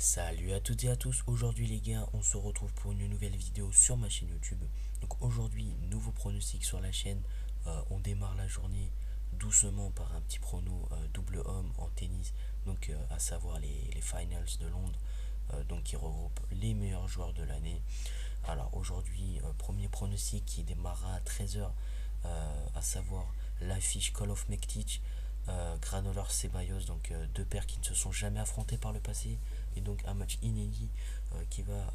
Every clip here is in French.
Salut à toutes et à tous, aujourd'hui les gars, on se retrouve pour une nouvelle vidéo sur ma chaîne YouTube. Donc aujourd'hui, nouveau pronostic sur la chaîne. On démarre la journée doucement par un petit prono double homme en tennis, donc à savoir les finals de Londres, donc qui regroupe les meilleurs joueurs de l'année. Alors aujourd'hui, premier pronostic qui démarrera à 13h, à savoir l'affiche Call of Mektic, Granollers Ceballos, donc deux paires qui ne se sont jamais affrontés par le passé, et donc un match inédit qui va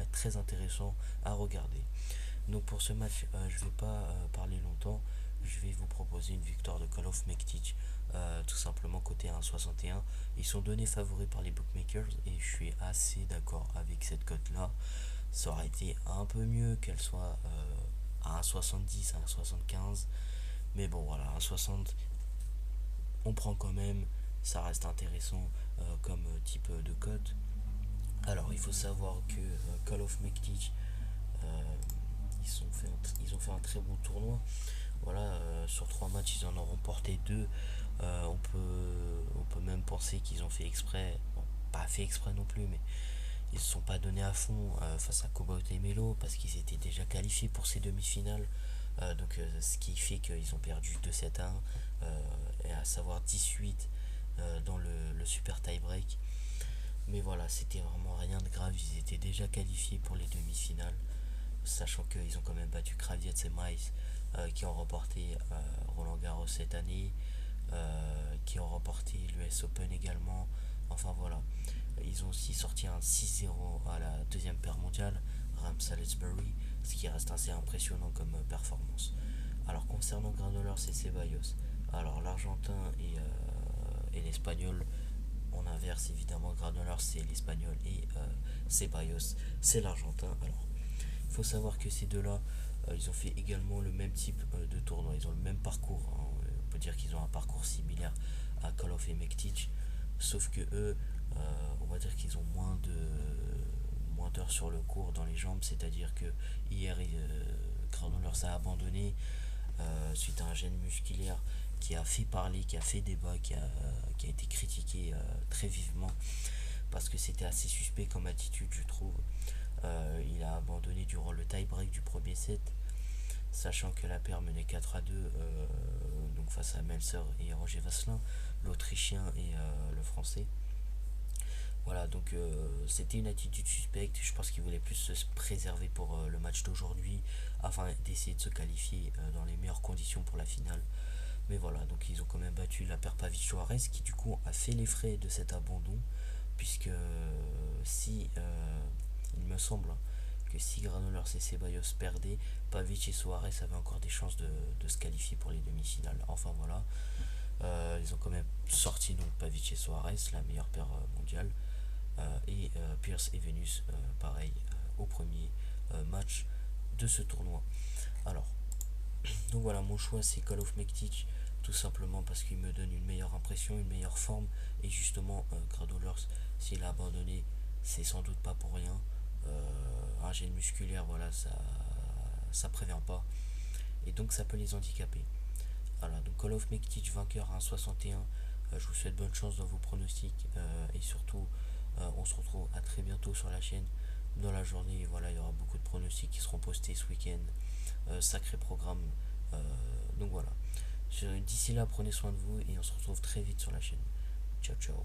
être très intéressant à regarder. Donc pour ce match, je ne vais pas parler longtemps, je vais vous proposer une victoire de Call of Mektic, tout simplement côté 1,61. Ils sont donnés favoris par les bookmakers et je suis assez d'accord avec cette cote là. Ça aurait été un peu mieux qu'elle soit à 1,70, à 1,75. Mais bon, voilà, 1,60, on prend quand même. Ça reste intéressant comme type de cote. Alors, il faut savoir que Call of Mektic, euh, ils ont fait un très bon tournoi. Voilà, sur 3 matchs, ils en ont remporté 2. On peut même penser qu'ils ont fait exprès. Bon, pas fait exprès non plus, mais ils se sont pas donnés à fond face à Cobalt et Melo parce qu'ils étaient déjà qualifiés pour ces demi-finales. Ce qui fait qu'ils ont perdu 2-7 à 1, et à savoir 18 dans le super tie-break. Mais voilà, c'était vraiment rien de grave, ils étaient déjà qualifiés pour les demi-finales, sachant qu'ils ont quand même battu Kravitz et Mice, qui ont remporté Roland Garros cette année, qui ont remporté l'US Open également. Enfin voilà, ils ont aussi sorti un 6-0 à la deuxième paire mondiale, Ram Salisbury, ce qui reste assez impressionnant comme performance. Alors concernant Granollers et Ceballos, alors l'Argentin et l'Espagnol, on inverse évidemment, Granollers c'est l'Espagnol et Ceballos c'est l'Argentin. Alors il faut savoir que ces deux-là, ils ont fait également le même type de tournoi, ils ont le même parcours, hein. On peut dire qu'ils ont un parcours similaire à Koloff et Mektic, sauf que eux, on va dire qu'ils ont moins d'heures sur le court dans les jambes, c'est-à-dire que hier, Granollers a abandonné suite à un gène musculaire qui a fait parler, qui a fait débat, qui a été critiqué très vivement parce que c'était assez suspect comme attitude, je trouve. Il a abandonné durant le tie-break du premier set, sachant que la paire menait 4-2, donc face à Melzer et Roger Vasselin, l'Autrichien et le Français. Voilà, donc c'était une attitude suspecte. Je pense qu'il voulait plus se préserver pour le match d'aujourd'hui afin d'essayer de se qualifier dans les meilleures conditions pour la finale. Mais voilà, donc ils ont quand même battu la paire Pavic-Suarez qui du coup a fait les frais de cet abandon, puisque si il me semble que si Granollers et Ceballos perdaient, Pavic et Suarez avaient encore des chances de se qualifier pour les demi-finales. Enfin voilà, ils ont quand même sorti donc Pavic et Suarez, la meilleure paire mondiale, et Pierce et Venus, pareil, au premier match de ce tournoi. Alors, donc voilà, mon choix c'est Call of Mektic, tout simplement parce qu'il me donne une meilleure impression, une meilleure forme, et justement, Granollers, s'il a abandonné, c'est sans doute pas pour rien. Un gène musculaire, voilà, ça prévient pas, et donc ça peut les handicaper. Voilà, donc Call of Mektic vainqueur à 1,61. Je vous souhaite bonne chance dans vos pronostics, et surtout, on se retrouve à très bientôt sur la chaîne dans la journée. Voilà, il y aura beaucoup de pronostics qui seront postés ce week-end. Sacré programme. Euh, donc voilà. D'ici là, prenez soin de vous et on se retrouve très vite sur la chaîne. Ciao, ciao.